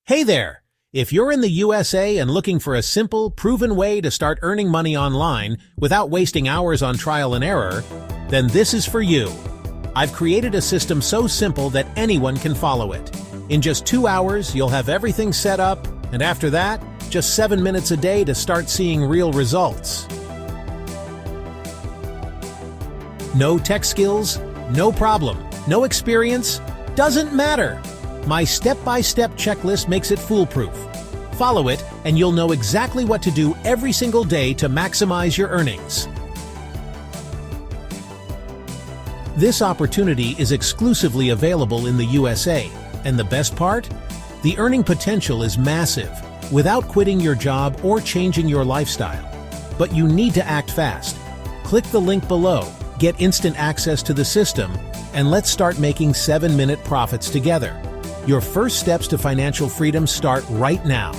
Hey there! If you're in the USA and looking for a simple, proven way to start earning money online without wasting hours on trial and error, then this is for you. I've created a system so simple that anyone can follow it. In just 2 hours, you'll have everything set up, and after that, just 7 minutes a day to start seeing real results. No tech skills? No problem. No experience? Doesn't matter. My step-by-step checklist makes it foolproof. Follow it, and you'll know exactly what to do every single day to maximize your earnings. This opportunity is exclusively available in the USA, and the best part? The earning potential is massive, without quitting your job or changing your lifestyle. But you need to act fast. Click the link below, get instant access to the system, and let's start making 7-minute profits together. Your first steps to financial freedom start right now.